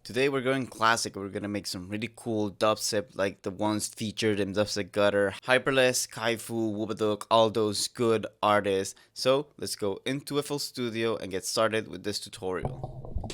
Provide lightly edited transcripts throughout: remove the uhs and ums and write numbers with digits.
Today we're going classic. We're gonna make some really cool dubstep like the ones featured in Dubstep Gutter, Hyperless, Kaifu, Wubbaduck, all those good artists. So let's go into FL Studio and get started with this tutorial.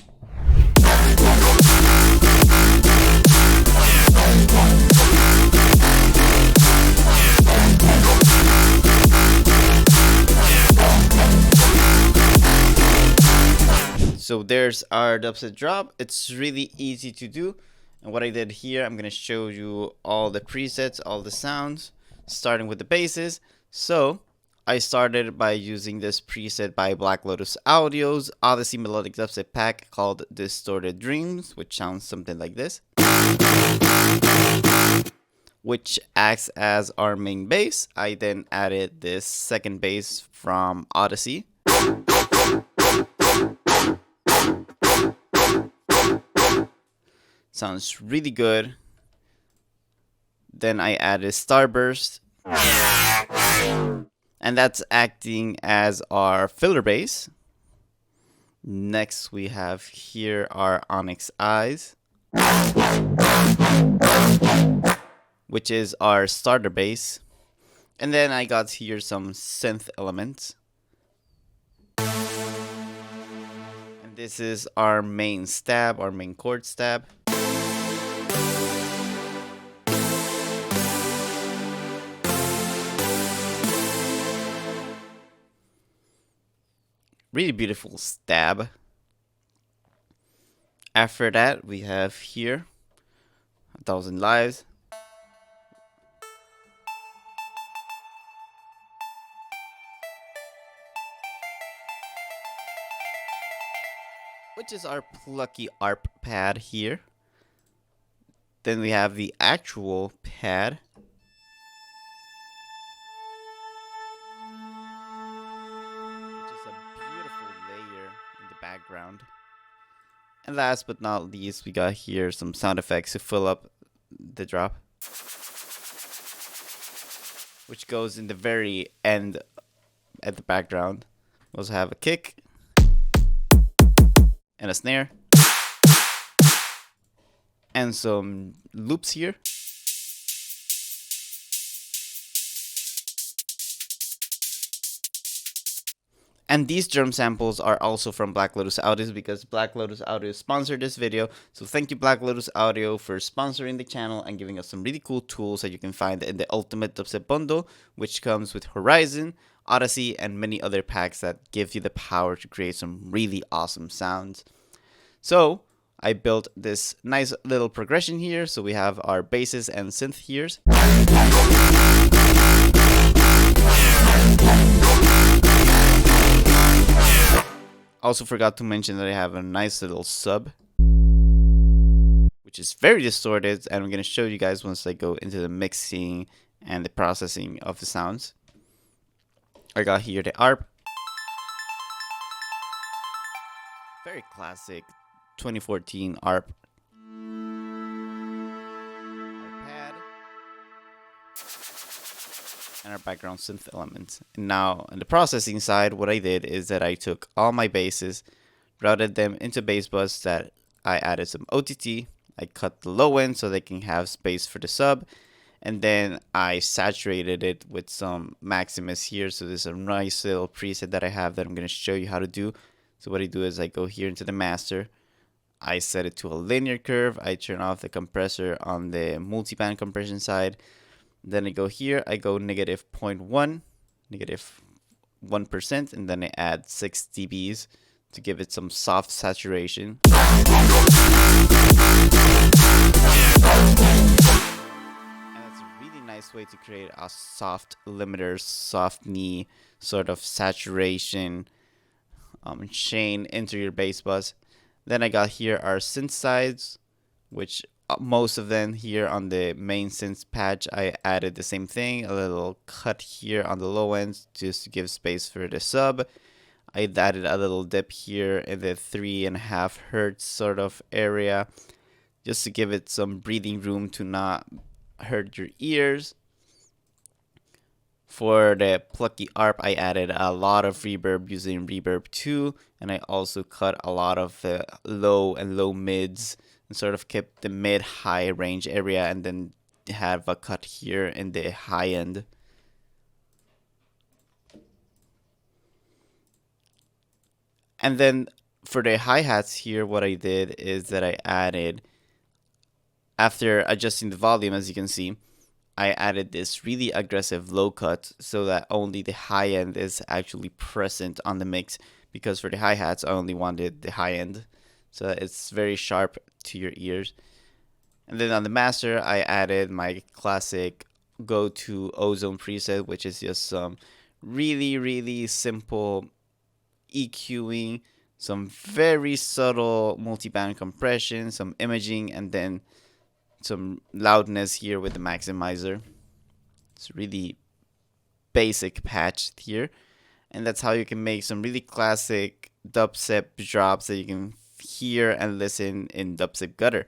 So there's our dubstep drop. It's really easy to do. And what I did here, I'm going to show you all the presets, all the sounds, starting with the basses. So I started by using this preset by Black Lotus Audio's ODDYSEY melodic dubstep pack called Distorted Dreams, which sounds something like this, which acts as our main bass. I then added this second bass from ODDYSEY. Sounds really good. Then I added Starburst, and that's acting as our filler bass. Next we have here our Onyx Eyes, which is our starter bass. And then I got here some synth elements. And this is our main stab, our main chord stab. Really beautiful stab. After that, we have here 1,000 Lives. Which is our plucky ARP pad here. Then we have the actual pad. Background. And last but not least, we got here some sound effects to fill up the drop, which goes in the very end at the background. We also have a kick and a snare and some loops here. And these drum samples are also from Black Lotus Audio because Black Lotus Audio sponsored this video. So thank you Black Lotus Audio for sponsoring the channel and giving us some really cool tools that you can find in the Ultimate Dubstep Bundle, which comes with Horizon, ODDYSEY, and many other packs that give you the power to create some really awesome sounds. So I built this nice little progression here. So we have our basses and synth here. Also forgot to mention that I have a nice little sub, which is very distorted, and I'm going to show you guys once I go into the mixing and the processing of the sounds. I got here the ARP. Very classic 2014 ARP. Our pad. And our background synth elements. And now on the processing side, what I did is that I took all my basses, routed them into bass bus that I added some OTT. I cut the low end so they can have space for the sub, and then I saturated it with some Maximus here. So there's a nice little preset that I have that I'm going to show you how to do. So what I do is I go here into the master, I set it to a linear curve, I turn off the compressor on the multiband compression side. Then I go here, I go -0.1, -1%, and then I add 6 dBs to give it some soft saturation. And it's a really nice way to create a soft limiter, soft knee sort of saturation chain into your bass bus. Then I got here our synth sides, which most of them here on the main synth patch, I added the same thing, a little cut here on the low end just to give space for the sub. I added a little dip here in the 3.5 hertz sort of area just to give it some breathing room to not hurt your ears. For the plucky ARP, I added a lot of reverb using Reverb 2, and I also cut a lot of the low and low mids and sort of keep the mid-high range area, and then have a cut here in the high end. And then for the hi-hats here, what I did is that I added, after adjusting the volume, as you can see, I added this really aggressive low cut so that only the high end is actually present on the mix, because for the hi-hats I only wanted the high end, so that it's very sharp to your ears. And then on the master, I added my classic go-to ozone preset, which is just some really simple EQing, some very subtle multiband compression, some imaging, and then some loudness here with the maximizer. It's a really basic patch here, and that's how you can make some really classic dubstep drops that you can hear and listen in dubstep gutter.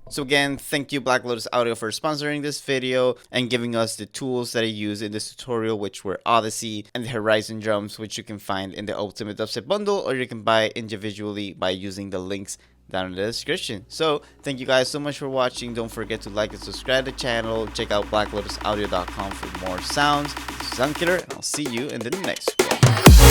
So again, thank you Black Lotus Audio for sponsoring this video and giving us the tools that I use in this tutorial, which were ODDYSEY and the Horizon drums, which you can find in the Ultimate Dubstep bundle, or you can buy individually by using the links down in the description. So thank you guys so much for watching. Don't forget to like and subscribe to the channel. Check out blacklotusaudio.com for more sounds. This is Sunkiller, and I'll see you in the next one.